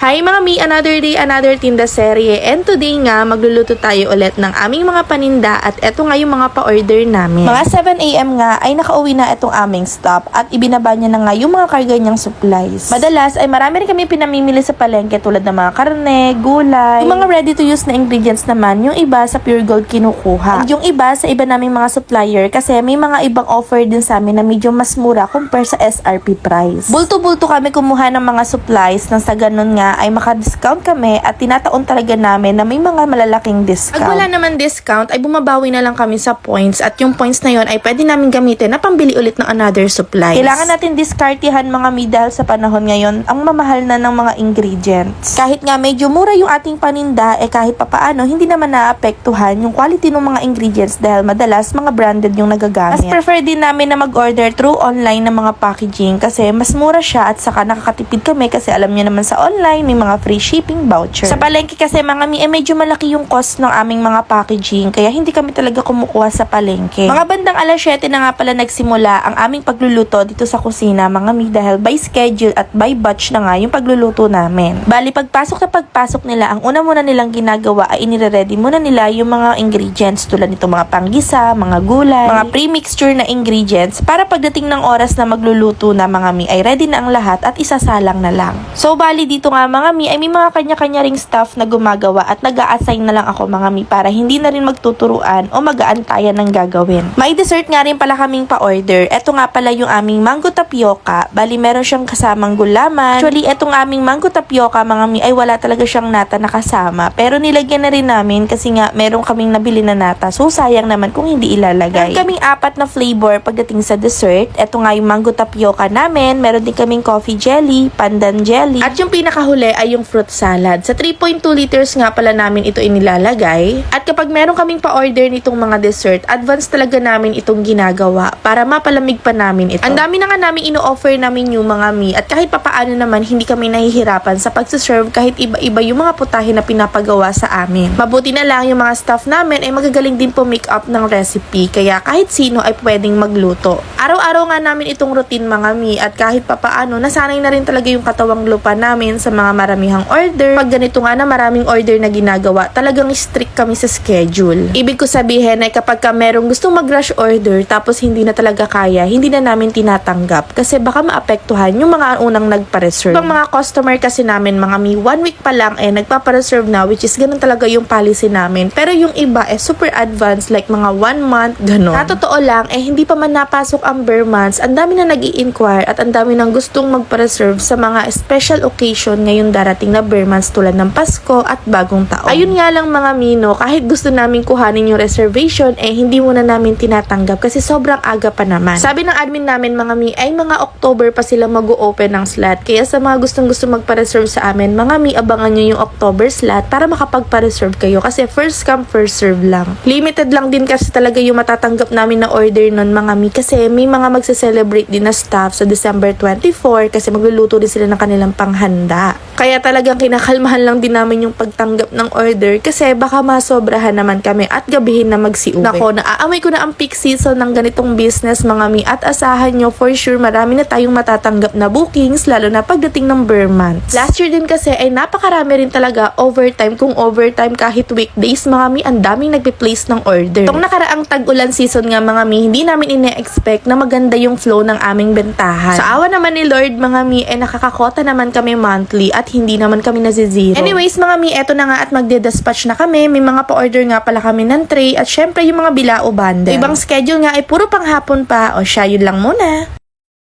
Hi mga mi, another day, another tinda serye. And today nga, magluluto tayo ulit ng aming mga paninda at eto nga yung mga pa-order namin. Mga 7 AM nga ay nakauwi na itong aming stop at ibinaba niya na nga yung mga karga niyang supplies. Madalas ay marami rin kami pinamimili sa palengke tulad ng mga karne, gulay, yung mga ready to use na ingredients naman, yung iba sa Pure Gold kinukuha. And yung iba sa iba naming mga supplier kasi may mga ibang offer din sa amin na medyo mas mura compare sa SRP price. Bulto-bulto kami kumuha ng mga supplies nang sa ganun nga ay maka-discount kami at tinataon talaga namin na may mga malalaking discount. Pag wala naman discount ay bumabawi na lang kami sa points at yung points na yon ay pwede namin gamitin na pambili ulit ng another supplies. Kailangan natin diskartihan mga mi dahil sa panahon ngayon ang mamahal na ng mga ingredients. Kahit nga medyo mura yung ating paninda kahit papaano hindi naman naapektuhan yung quality ng mga ingredients dahil madalas mga branded yung nagagamit. Mas prefer din namin na mag-order through online ng mga packaging kasi mas mura siya at saka nakakatipid kami kasi alam niyo naman sa online may mga free shipping voucher. Sa palengke kasi mga mi, medyo malaki yung cost ng aming mga packaging kaya hindi kami talaga kumukuha sa palengke. Mga bandang alas 7 na nga pala nagsimula ang aming pagluluto dito sa kusina mga mi dahil by schedule at by batch na nga yung pagluluto namin. Bali pagpasok nila, ang una muna nilang ginagawa ay inire-ready muna nila yung mga ingredients tulad nito mga panggisa, mga gulay, mga pre-mixture na ingredients para pagdating ng oras na magluluto na mga mi ay ready na ang lahat at isasalang na lang. So bali dito nga mga mi ay may mga kanya-kanya ring staff na gumagawa at nag-a-assign na lang ako mga mi para hindi na rin magtuturuan o mag-aantayan ng gagawin. May dessert nga rin pala kaming pa-order. Ito nga pala yung aming mango tapioca. Bali meron siyang kasamang gulaman. Actually, etong aming mango tapioca mga mi ay wala talaga siyang nata na kasama. Pero nilagyan na rin namin kasi nga meron kaming nabili na nata. So sayang naman kung hindi ilalagay. Meron kaming 4 na flavor pagdating sa dessert. Ito nga yung mango tapioca namin. Meron din kaming coffee jelly, pandan jelly. At yung pinakahuli ay yung fruit salad. Sa 3.2 liters nga pala namin ito inilalagay. At kapag meron kaming pa-order nitong mga dessert, advance talaga namin itong ginagawa para mapalamig pa namin ito. Ang dami na nga namin ino-offer namin yung mga mi at kahit papaano naman hindi kami nahihirapan sa pagsiserve kahit iba-iba yung mga putahe na pinapagawa sa amin. Mabuti na lang yung mga staff namin ay magagaling din po make up ng recipe kaya kahit sino ay pwedeng magluto. Araw-araw nga namin itong routine mga mi at kahit papaano nasanay na rin talaga yung katawang lupa namin sa mga maramihang order. Pag ganito nga na maraming order na ginagawa, talagang strict kami sa schedule. Ibig ko sabihin ay kapag ka merong gustong mag-rush order tapos hindi na talaga kaya, hindi na namin tinatanggap kasi baka maapektuhan yung mga unang nagpa-reserve. Ibang mga customer kasi namin mga mi, 1 week pa lang nagpapa-reserve na which is ganun talaga yung policy namin. Pero yung iba super advanced like mga 1 month, ganun. Sa totoo lang, hindi pa man napasok ang bare months, ang dami na nag-i-inquire at ang dami nang gustong magpa-reserve sa mga special occasion ngayon darating na bare months tulad ng Pasko at Bagong Taon. Ayun nga lang mga mino, kahit gusto namin kuhanin yung reservation, hindi muna namin tinatanggap kasi sobrang aga pa naman. Sabi ng admin namin mga mi, ay mga October pa sila mag-o-open ng slot. Kaya sa mga gustong-gusto magpa-reserve sa amin, mga mi, abangan nyo yung October slot para makapagpa-reserve kayo kasi first come, first serve lang. Limited lang din kasi talaga yung matatanggap namin na order nun mga mi kasi may mga magse-celebrate din na staff sa December 24 kasi magluluto din sila ng kanilang panghanda. Kaya talagang kinakalmahan lang din namin yung pagtanggap ng order kasi baka masobrahan naman kami at gabihin na magsiuwi. Nako, naaamoy ko na ang peak season ng ganitong business mga mi at asahan nyo for sure marami na tayong matatanggap na bookings lalo na pagdating ng bare months. Last year din kasi ay napakarami rin talaga overtime kung overtime kahit weekdays mga mi ang daming nagpe-place ng order. Itong nakaraang tag-ulan season nga mga mi hindi namin ine-expect na maganda yung flow ng aming bentahan. Sa awa naman ni Lord mga mi nakakakota naman kami monthly at hindi naman kami nazizero. Anyways mga mi, eto na nga at magde-dispatch na kami. May mga pa-order nga pala kami ng tray at syempre yung mga bilao bundle. Ibang schedule nga ay puro panghapon pa o siya yun lang muna.